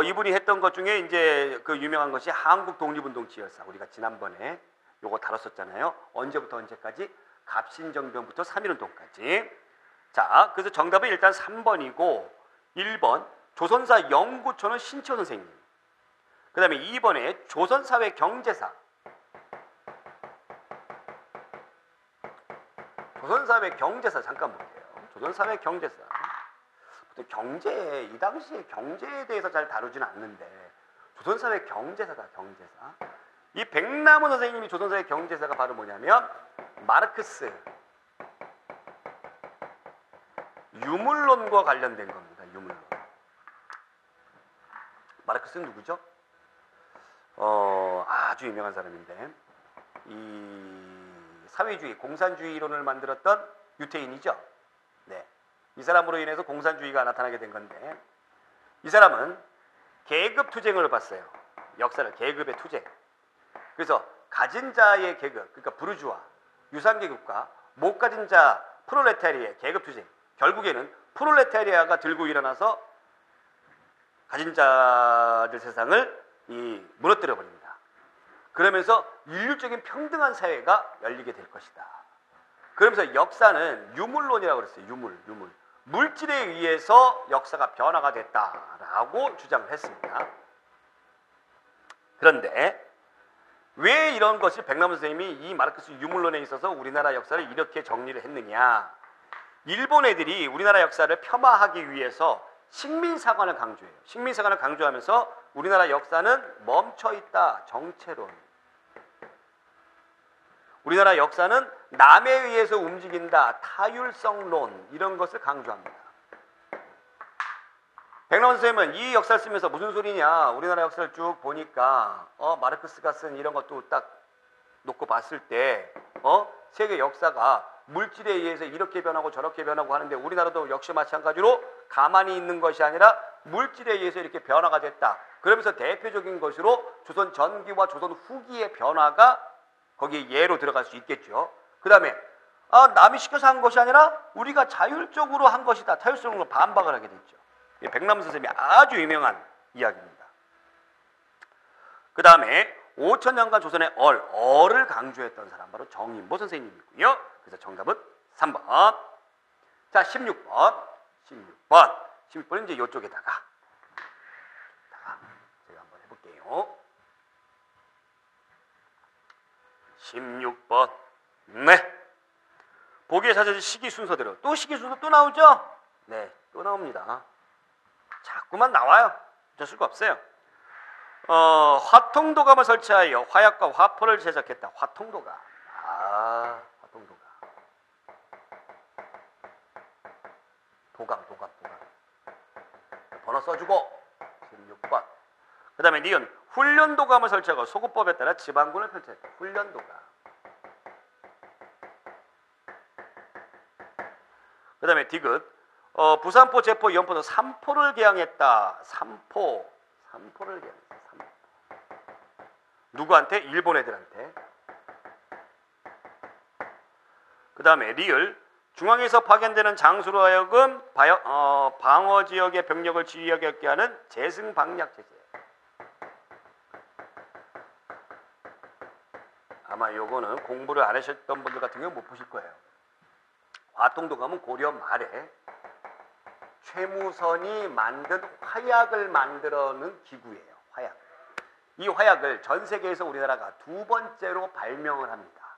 이분이 했던 것 중에 이제 그 유명한 것이 한국 독립운동 지열사. 우리가 지난번에 요거 다뤘었잖아요. 언제부터 언제까지? 갑신정변부터 3.1운동까지. 자, 그래서 정답은 일단 3번이고 1번 조선사 연구초는 신채호 선생님. 그 다음에 2번에 조선사회 경제사. 조선사회 경제사 잠깐 볼게요. 조선사회 경제사. 이 당시에 경제에 대해서 잘 다루지는 않는데 조선사회 경제사다. 경제사. 이 백남원 선생님이 조선사회 경제사가 바로 뭐냐면 마르크스 유물론과 관련된 겁니다. 유물론. 마르크스는 누구죠? 아주 유명한 사람인데 이 사회주의, 공산주의 이론을 만들었던 유태인이죠. 네. 이 사람으로 인해서 공산주의가 나타나게 된 건데 이 사람은 계급 투쟁을 봤어요. 역사를 계급의 투쟁. 그래서 가진 자의 계급, 그러니까 부르주아, 유상계급과 못 가진 자 프롤레타리아의 계급 투쟁. 결국에는 프롤레타리아가 들고 일어나서 가진 자들 세상을 무너뜨려 버립니다. 그러면서 인류적인 평등한 사회가 열리게 될 것이다. 그러면서 역사는 유물론이라고 그랬어요. 유물. 물질에 의해서 역사가 변화가 됐다라고 주장을 했습니다. 그런데 왜 이런 것을 백남원 선생님이 이 마르크스 유물론에 있어서 우리나라 역사를 이렇게 정리를 했느냐. 일본 애들이 우리나라 역사를 폄하하기 위해서 식민사관을 강조해요. 식민사관을 강조하면서 우리나라 역사는 멈춰있다. 정체론. 우리나라 역사는 남에 의해서 움직인다. 타율성론. 이런 것을 강조합니다. 백남원 선생님은 이 역사를 쓰면서 무슨 소리냐. 우리나라 역사를 쭉 보니까 마르크스가 쓴 이런 것도 딱 놓고 봤을 때 세계 역사가 물질에 의해서 이렇게 변하고 저렇게 변하고 하는데 우리나라도 역시 마찬가지로 가만히 있는 것이 아니라 물질에 의해서 이렇게 변화가 됐다. 그러면서 대표적인 것으로 조선 전기와 조선 후기의 변화가 거기에 예로 들어갈 수 있겠죠. 그 다음에 남이 시켜서 한 것이 아니라 우리가 자율적으로 한 것이다. 자율성으로 반박을 하게 됐죠. 백남원 선생님이 아주 유명한 이야기입니다. 그 다음에 5천년간 조선의 얼을 강조했던 사람 바로 정인보 선생님이고요. 그래서 정답은 3번. 자, 16번. 16번은 이제 이쪽에다가 제가 한번 해볼게요. 16번. 네. 보기에 사진 시기 순서대로. 또 시기 순서 또 나오죠? 네, 또 나옵니다. 자꾸만 나와요. 어쩔 수가 없어요. 화통도감을 설치하여 화약과 화포를 제작했다. 화통도감. 화통도감. 도감. 번호 써주고. 16번. 그 다음에 니은 훈련도감을 설치하고 소급법에 따라 지방군을 펼쳤다. 훈련도감. 그 다음에 디귿 부산포, 제포, 연포도 3포를 개항했다. 3포를 개항했다. 3포. 누구한테? 일본 애들한테. 그 다음에 리을 중앙에서 파견되는 장수로 하여금 방어 지역의 병력을 지휘하게 하는 재승방략 체제. 아마 요거는 공부를 안 하셨던 분들 같은 경우는 못 보실 거예요. 화통도감은 고려 말에 최무선이 만든 화약을 만들어낸 기구예요. 화약. 이 화약을 전 세계에서 우리나라가 2번째로 발명을 합니다.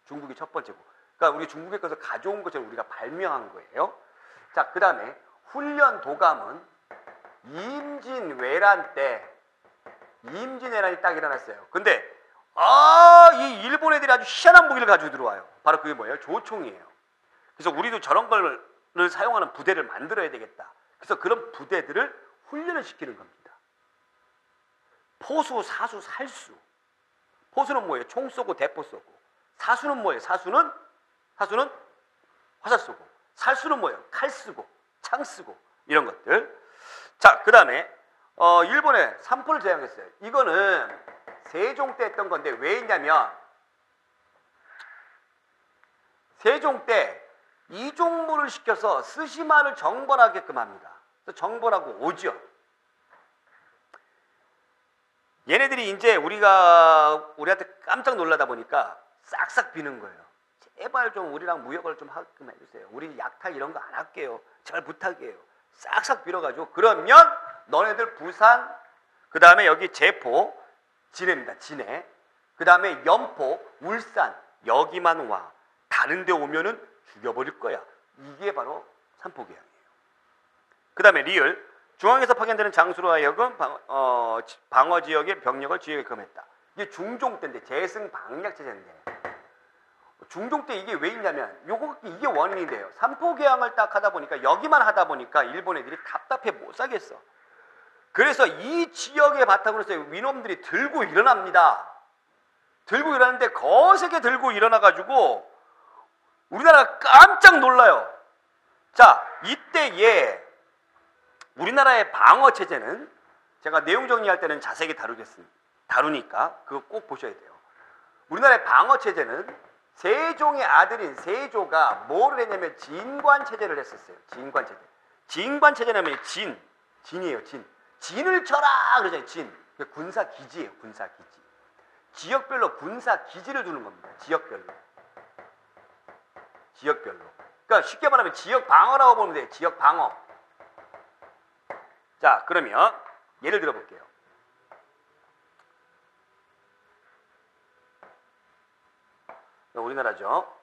중국이 첫 번째고. 그러니까 우리 중국에 가서 가져온 것처럼 우리가 발명한 거예요. 자, 그 다음에 훈련도감은 임진왜란 때 임진왜란이 딱 일어났어요. 근데 이 일본 애들이 아주 희한한 무기를 가지고 들어와요. 바로 그게 뭐예요? 조총이에요. 그래서 우리도 저런 걸 사용하는 부대를 만들어야 되겠다. 그래서 그런 부대들을 훈련을 시키는 겁니다. 포수, 사수, 살수. 포수는 뭐예요? 총 쏘고 대포 쏘고. 사수는 뭐예요? 사수는 화살 쏘고. 살수는 뭐예요? 칼 쓰고 창 쓰고 이런 것들. 자, 그 다음에 일본에 삼포를 제항했어요. 이거는 세종 때 했던 건데 왜 했냐면 세종 때 이종무를 시켜서 스시마를 정벌하게끔 합니다. 그래서 정벌하고 오죠. 얘네들이 이제 우리한테 깜짝 놀라다 보니까 싹싹 비는 거예요. 제발 좀 우리랑 무역을 좀 하게끔 해주세요. 우리 약탈 이런 거 안 할게요. 제발 부탁이에요. 싹싹 빌어가지고 그러면 너네들 부산, 그 다음에 여기 제포, 진해입니다. 진해. 그 다음에 연포, 울산 여기만 와. 다른 데 오면은 죽여버릴 거야. 이게 바로 삼포개항이에요. 그 다음에 리을 중앙에서 파견되는 장수로 하여금 방어 지역의 병력을 지휘하게끔 했다. 이게 중종 때인데 재승방략 체제인데 중종 때 이게 왜 있냐면 이게 원인인데요. 삼포개항을 딱 하다 보니까 여기만 하다 보니까 일본 애들이 답답해 못 사겠어. 그래서 이 지역의 바탕으로서 위놈들이 들고 일어납니다. 들고 일어나는데 거세게 들고 일어나가지고 우리나라가 깜짝 놀라요. 자, 이때에 우리나라의 방어 체제는 제가 내용 정리할 때는 자세히 다루니까 그거 꼭 보셔야 돼요. 우리나라의 방어 체제는 세종의 아들인 세조가 뭐를 했냐면 진관 체제를 했었어요. 진관 체제. 진관 체제냐면 진이에요. 진을 쳐라 그러잖아요. 진. 군사 기지예요. 군사 기지. 지역별로 군사 기지를 두는 겁니다. 지역별로. 그러니까 쉽게 말하면 지역 방어라고 보면 돼요. 지역 방어. 자, 그러면 예를 들어 볼게요. 우리나라죠.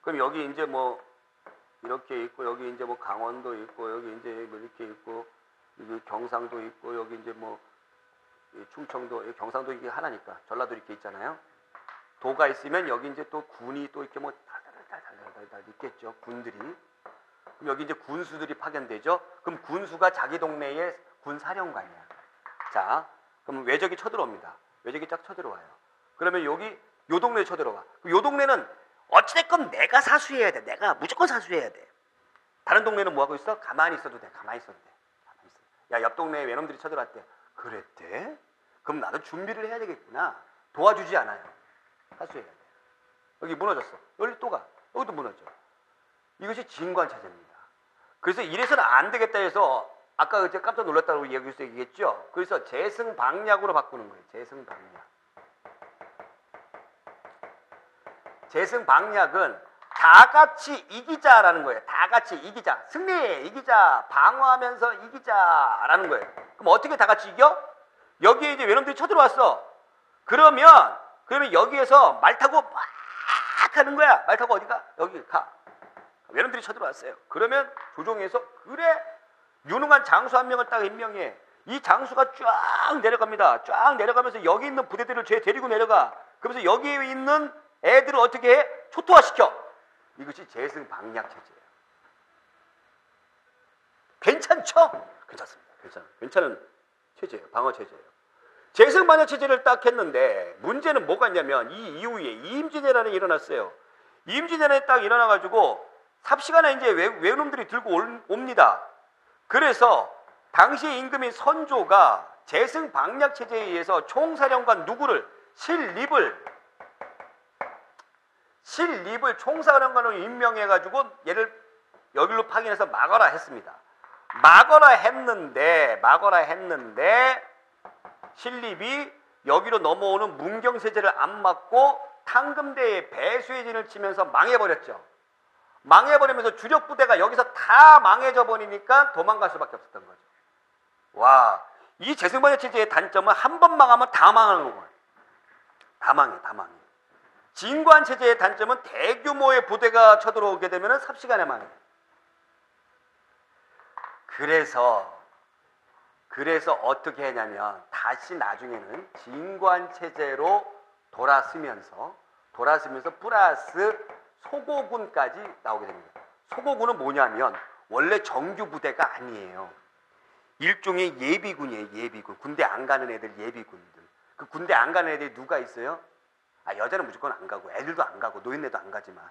그럼 여기 이제 뭐 이렇게 있고 여기 이제 뭐 강원도 있고 여기 이제 뭐 이렇게 있고 여기 경상도 있고 여기 이제 뭐 충청도, 경상도 이게 하나니까 전라도 이렇게 있잖아요. 도가 있으면 여기 이제 또 군이 또 이렇게 뭐 달달달달달 있겠죠. 군들이. 그럼 여기 이제 군수들이 파견되죠. 그럼 군수가 자기 동네에 군사령관이야. 자, 그럼 외적이 쳐들어옵니다. 외적이 쫙 쳐들어와요. 그러면 여기 요 동네에 쳐들어와. 요 동네는 어찌됐건 내가 사수해야 돼. 내가 무조건 사수해야 돼. 다른 동네는 뭐 하고 있어? 가만히 있어도 돼. 가만히 있어도 돼. 가만히 있어. 야, 옆 동네에 외놈들이 쳐들어왔대. 그랬대? 그럼 나도 준비를 해야 되겠구나. 도와주지 않아요. 사수해야 돼. 여기 무너졌어. 여기 또 가. 여기도 무너져. 이것이 진관체제입니다. 그래서 이래서는 안 되겠다 해서 아까 그때 깜짝 놀랐다고 얘기했죠. 그래서 재승방략으로 바꾸는 거예요. 재승방략. 재승방략은 다 같이 이기자라는 거예요. 다 같이 이기자. 승리, 이기자. 방어하면서 이기자라는 거예요. 그럼 어떻게 다 같이 이겨? 여기에 이제 외놈들이 쳐들어왔어. 그러면 여기에서 말 타고 막 하는 거야. 말 타고 어디가? 여기 가. 외놈들이 쳐들어왔어요. 그러면 조정에서 그래 유능한 장수 한 명을 딱 임명해. 이 장수가 쫙 내려갑니다. 쫙 내려가면서 여기 있는 부대들을 쟤 데리고 내려가. 그러면서 여기에 있는 애들을 어떻게 해? 초토화시켜. 이것이 재승방략 체제예요. 괜찮죠? 괜찮습니다. 괜찮은 체제예요. 방어 체제예요. 재승방략 체제를 딱 했는데 문제는 뭐가 있냐면 이 이후에 이임진왜란이 일어났어요. 이임진왜란이 딱 일어나가지고 삽시간에 이제 외놈들이 들고 옵니다. 그래서 당시 임금인 선조가 재승방략 체제에 의해서 총사령관 누구를 신립을 총사령관으로 임명해가지고 얘를 여기로 파견해서 막아라 했습니다. 막아라 했는데 신립이 여기로 넘어오는 문경세제를 안 막고 탕금대에 배수의 진을 치면서 망해버렸죠. 망해버리면서 주력 부대가 여기서 다 망해져 버리니까 도망갈 수밖에 없었던 거죠. 와, 이 재승방략 체제의 단점은 한 번 망하면 다 망하는 거예요. 다 망해. 진관 체제의 단점은 대규모의 부대가 쳐들어오게 되면 삽시간에 망해. 그래서 어떻게 했냐면 다시 나중에는 진관 체제로 돌아서면서 플러스 소고군까지 나오게 됩니다. 소고군은 뭐냐면 원래 정규 부대가 아니에요. 일종의 예비군이에요. 예비군. 군대 안 가는 애들 예비군들. 그 군대 안 가는 애들이 누가 있어요? 여자는 무조건 안 가고 애들도 안 가고 노인네도 안 가지만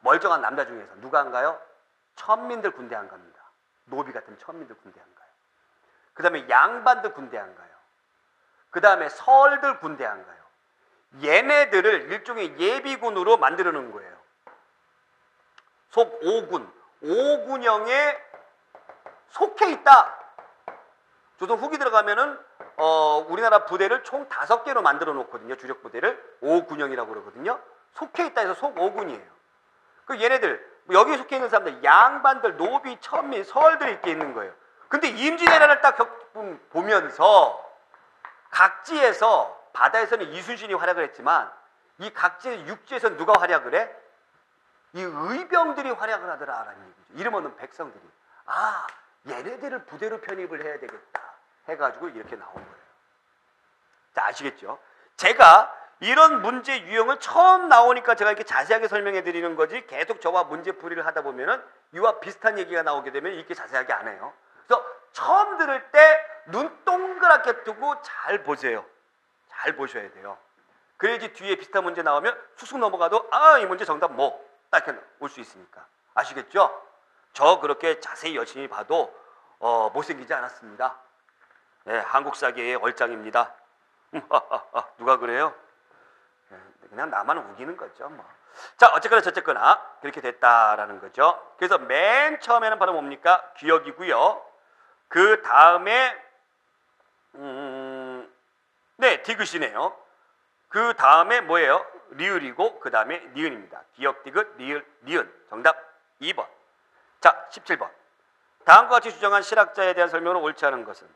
멀쩡한 남자 중에서 누가 안 가요? 천민들 군대 안 갑니다. 노비 같은 천민들 군대 안 가요. 그 다음에 양반들 군대 안 가요. 그 다음에 서얼들 군대 안 가요. 얘네들을 일종의 예비군으로 만들어 놓은 거예요. 속 5군형에 속해 있다. 조선 후기 들어가면은 우리나라 부대를 총 5개로 만들어 놓거든요. 주력 부대를 5군형이라고 그러거든요. 속해 있다 해서 속 5군이에요. 그 얘네들 여기에 속해 있는 사람들 양반들, 노비, 천민, 서얼들이 이렇게 있는 거예요. 근데 임진왜란을 딱 보면서 각지에서 바다에서는 이순신이 활약을 했지만 이 각지 육지에서 누가 활약을 해? 이 의병들이 활약을 하더라라는 얘기죠. 이름 없는 백성들이. 얘네들을 부대로 편입을 해야 되겠다 해가지고 이렇게 나온 거예요. 자, 아시겠죠? 제가 이런 문제 유형을 처음 나오니까 제가 이렇게 자세하게 설명해 드리는 거지 계속 저와 문제풀이를 하다 보면은 이와 비슷한 얘기가 나오게 되면 이렇게 자세하게 안 해요. 그래서 처음 들을 때 눈 동그랗게 뜨고 잘 보세요. 잘 보셔야 돼요. 그래야지 뒤에 비슷한 문제 나오면 쑥쑥 넘어가도 이 문제 정답 딱 이렇게 올 수 있으니까. 아시겠죠? 저 그렇게 자세히 열심히 봐도 못생기지 않았습니다. 네, 한국사계의 얼짱입니다. 누가 그래요? 그냥 나만 우기는 거죠. 자, 어쨌거나 그렇게 됐다라는 거죠. 그래서 맨 처음에는 바로 뭡니까? 기역이고요. 그 다음에 디귿이네요. 그 다음에 뭐예요? 리을이고 그 다음에 니은입니다. 기역, 디귿, 리을, 니은. 정답 2번. 자, 17번. 다음과 같이 주장한 실학자에 대한 설명으로 옳지 않은 것은?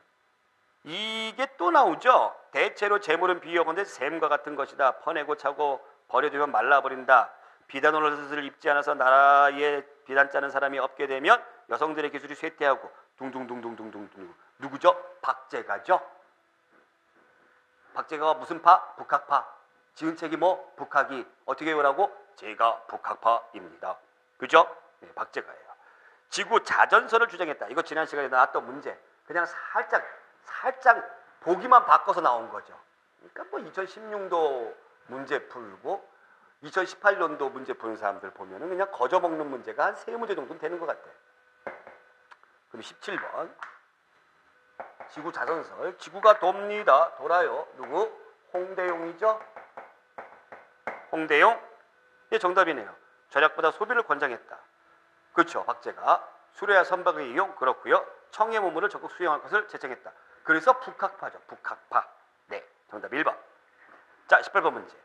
이게 또 나오죠. 대체로 재물은 비유하건대 샘과 같은 것이다. 퍼내고 차고 버려두면 말라버린다. 비단 옷을 입지 않아서 나라에 비단 짜는 사람이 없게 되면 여성들의 기술이 쇠퇴하고 둥둥둥둥둥둥둥. 누구죠? 박제가죠. 박제가가 무슨 파? 북학파. 지은 책이 북학이. 어떻게 외우라고? 제가 북학파입니다. 그죠? 네, 박제가예요. 지구 자전설을 주장했다. 이거 지난 시간에 나왔던 문제. 그냥 살짝 보기만 바꿔서 나온 거죠. 그러니까 2016도 문제 풀고 2018년도 문제 푸는 사람들 보면은 그냥 거저먹는 문제가 한 3문제 정도는 되는 것 같아요. 그럼 17번. 지구 자전설. 지구가 돕니다. 돌아요. 누구? 홍대용이죠. 홍대용. 이게 정답이네요. 절약보다 소비를 권장했다. 그렇죠. 박제가. 수레와 선박의 이용. 그렇고요. 청의 문물을 적극 수용할 것을 제청했다. 그래서 북학파죠. 북학파. 네. 정답 1번. 자, 18번 문제.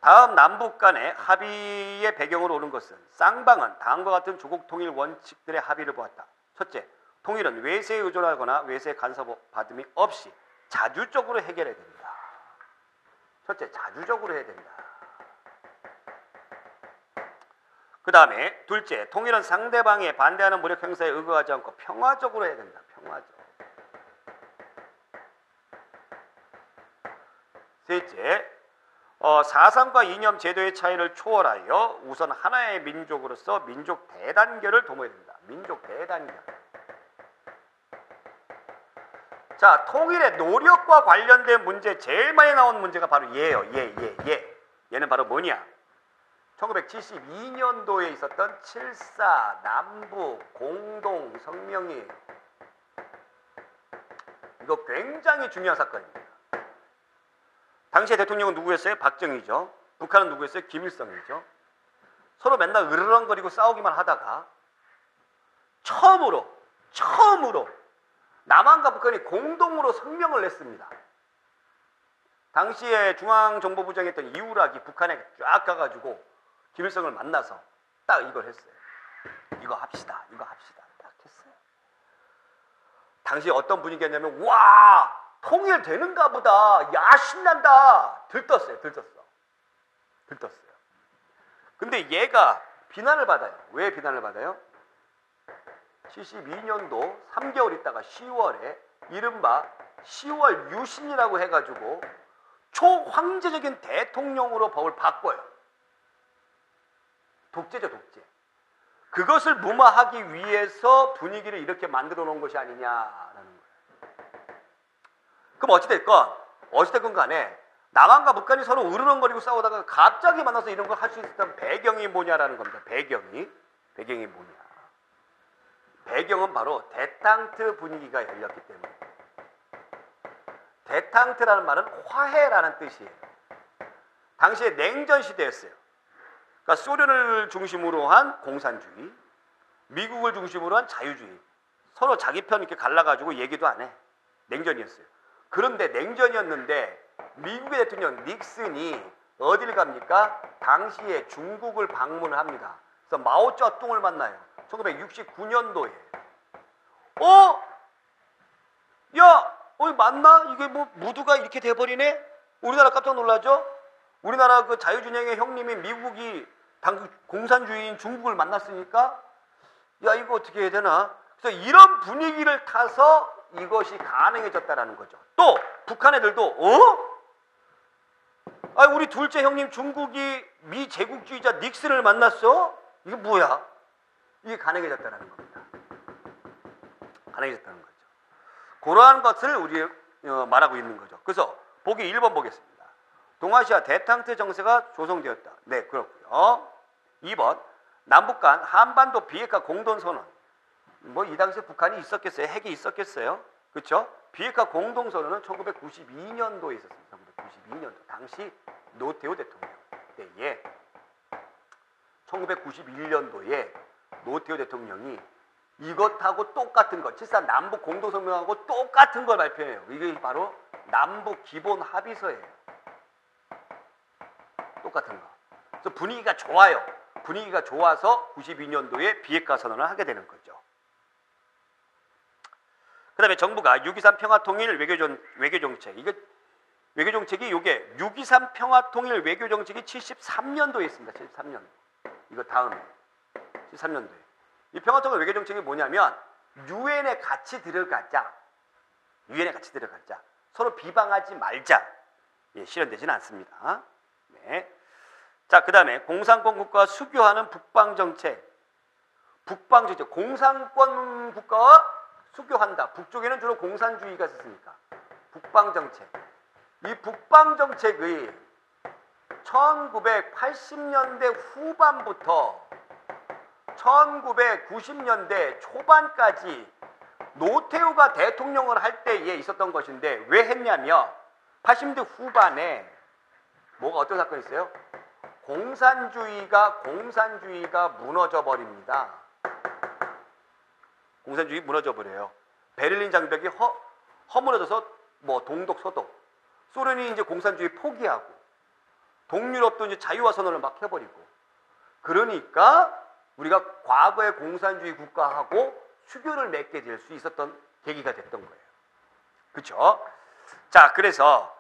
다음 남북 간의 합의의 배경으로 오는 것은 쌍방은 다음과 같은 조국 통일 원칙들의 합의를 보았다. 첫째, 통일은 외세에 의존하거나 외세 간섭받음이 없이 자주적으로 해결해야 된다. 첫째, 자주적으로 해야 된다. 그 다음에 둘째, 통일은 상대방에 반대하는 무력 행사에 의거하지 않고 평화적으로 해야 된다. 평화적. 셋째, 사상과 이념, 제도의 차이를 초월하여 우선 하나의 민족으로서 민족 대단결을 도모해야 된다. 민족 대단결. 자, 통일의 노력과 관련된 문제 제일 많이 나온 문제가 바로 얘예요. 얘는 바로 뭐냐? 1972년도에 있었던 7.4 남북 공동 성명이, 이거 굉장히 중요한 사건입니다. 당시의 대통령은 누구였어요? 박정희죠. 북한은 누구였어요? 김일성이죠. 서로 맨날 으르렁거리고 싸우기만 하다가 처음으로 남한과 북한이 공동으로 성명을 냈습니다. 당시에 중앙정보부장이었던 이우락이 북한에 쫙 가가지고 김일성을 만나서 딱 이걸 했어요. 이거 합시다. 딱 했어요. 당시에 어떤 분위기였냐면, 와, 통일되는가 보다. 야, 신난다. 들떴어요. 근데 얘가 비난을 받아요. 왜 비난을 받아요? 72년도 3개월 있다가 10월에 이른바 10월 유신이라고 해가지고 초황제적인 대통령으로 법을 바꿔요. 독재죠, 독재. 그것을 무마하기 위해서 분위기를 이렇게 만들어 놓은 것이 아니냐라는 거예요. 그럼 어찌됐건 간에 남한과 북한이 서로 으르렁거리고 싸우다가 갑자기 만나서 이런 걸 할 수 있었던 배경이 뭐냐라는 겁니다. 배경이 뭐냐? 배경은 바로 데탕트 분위기가 열렸기 때문에. 데탕트라는 말은 화해라는 뜻이에요. 당시에 냉전 시대였어요. 그러니까 소련을 중심으로 한 공산주의, 미국을 중심으로 한 자유주의. 서로 자기 편 이렇게 갈라가지고 얘기도 안 해. 냉전이었어요. 그런데 냉전이었는데 미국의 대통령 닉슨이 어딜 갑니까? 당시에 중국을 방문을 합니다. 그래서 마오쩌둥을 만나요. 1969년도에. 맞나? 이게 뭐 무드가 이렇게 돼버리네? 우리나라 깜짝 놀라죠? 우리나라 그 자유진영의 형님이 미국이 공산주의인 중국을 만났으니까, 야, 이거 어떻게 해야 되나? 그래서 이런 분위기를 타서 이것이 가능해졌다라는 거죠. 또 북한 애들도 우리 둘째 형님 중국이 미 제국주의자 닉슨을 만났어? 이게 뭐야? 이게 가능해졌다는 겁니다. 가능해졌다는 거죠. 그러한 것을 우리 말하고 있는 거죠. 그래서 보기 1번 보겠습니다. 동아시아 대탕트 정세가 조성되었다. 네, 그렇고요. 2번, 남북 간 한반도 비핵화 공동선언. 뭐 이 당시에 북한이 있었겠어요? 핵이 있었겠어요? 그렇죠? 비핵화 공동선언은 1992년도에 있었습니다. 1992년도. 당시 노태우 대통령 때에 1991년도에 노태우 대통령이 이것하고 똑같은 것, 7.4 남북 공동성명하고 똑같은 걸 발표해요. 이게 바로 남북 기본 합의서예요. 똑같은 거. 그래서 분위기가 좋아요. 분위기가 좋아서 92년도에 비핵화 선언을 하게 되는 거죠. 그 다음에 정부가 6.23 평화통일 외교정책. 이게 외교정책이 요게 6.23 평화통일 외교정책이 73년도에 있습니다. 73년도. 이거 다음에 73년도에. 이 평화통일 외교정책이 뭐냐면 유엔에 같이 들어가자. 서로 비방하지 말자. 실현되지는 않습니다. 네. 자, 그 다음에 공산권 국가와 수교하는 북방정책. 공산권 국가와 수교한다. 북쪽에는 주로 공산주의가 있었으니까. 북방정책. 이 북방정책의 1980년대 후반부터 1990년대 초반까지 노태우가 대통령을 할 때에 있었던 것인데, 왜 했냐면 80년대 후반에 뭐가 어떤 사건이 있어요? 공산주의가 무너져 버립니다. 공산주의 무너져 버려요. 베를린 장벽이 허물어져서 뭐 동독 서독. 소련이 이제 공산주의 포기하고, 동유럽도 이제 자유화 선언을 막 해버리고. 그러니까 우리가 과거의 공산주의 국가하고 수교를 맺게 될 수 있었던 계기가 됐던 거예요. 그렇죠? 자, 그래서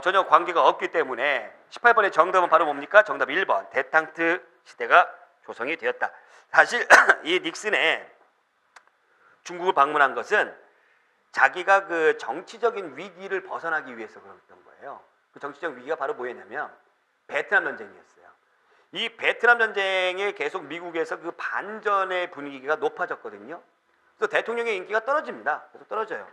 전혀 관계가 없기 때문에 18번의 정답은 바로 뭡니까? 정답 1번. 데탕트 시대가 조성이 되었다. 사실 이 닉슨의 중국을 방문한 것은 자기가 그 정치적인 위기를 벗어나기 위해서 그랬던 거예요. 그 정치적 위기가 바로 뭐였냐면 베트남 전쟁이었어요. 이 베트남 전쟁에 계속 미국에서 그 반전의 분위기가 높아졌거든요. 그래서 대통령의 인기가 떨어집니다. 계속 떨어져요.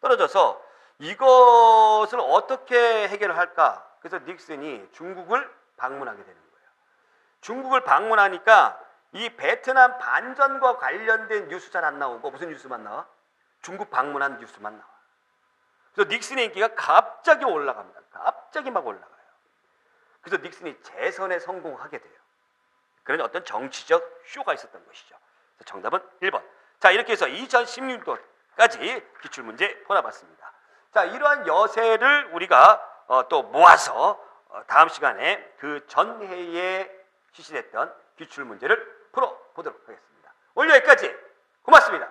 떨어져서 이것을 어떻게 해결을 할까? 그래서 닉슨이 중국을 방문하게 되는 거예요. 중국을 방문하니까 이 베트남 반전과 관련된 뉴스 잘 안 나오고 무슨 뉴스만 나와? 중국 방문한 뉴스만 나와. 그래서 닉슨의 인기가 갑자기 올라갑니다. 갑자기 막 올라가요. 그래서 닉슨이 재선에 성공하게 돼요. 그런 어떤 정치적 쇼가 있었던 것이죠. 그래서 정답은 1번. 자, 이렇게 해서 2016년까지 기출문제 풀어봤습니다. 자, 이러한 여세를 우리가 또 모아서 다음 시간에 그 전해에 실시됐던 기출문제를 풀어보도록 하겠습니다. 오늘 여기까지. 고맙습니다.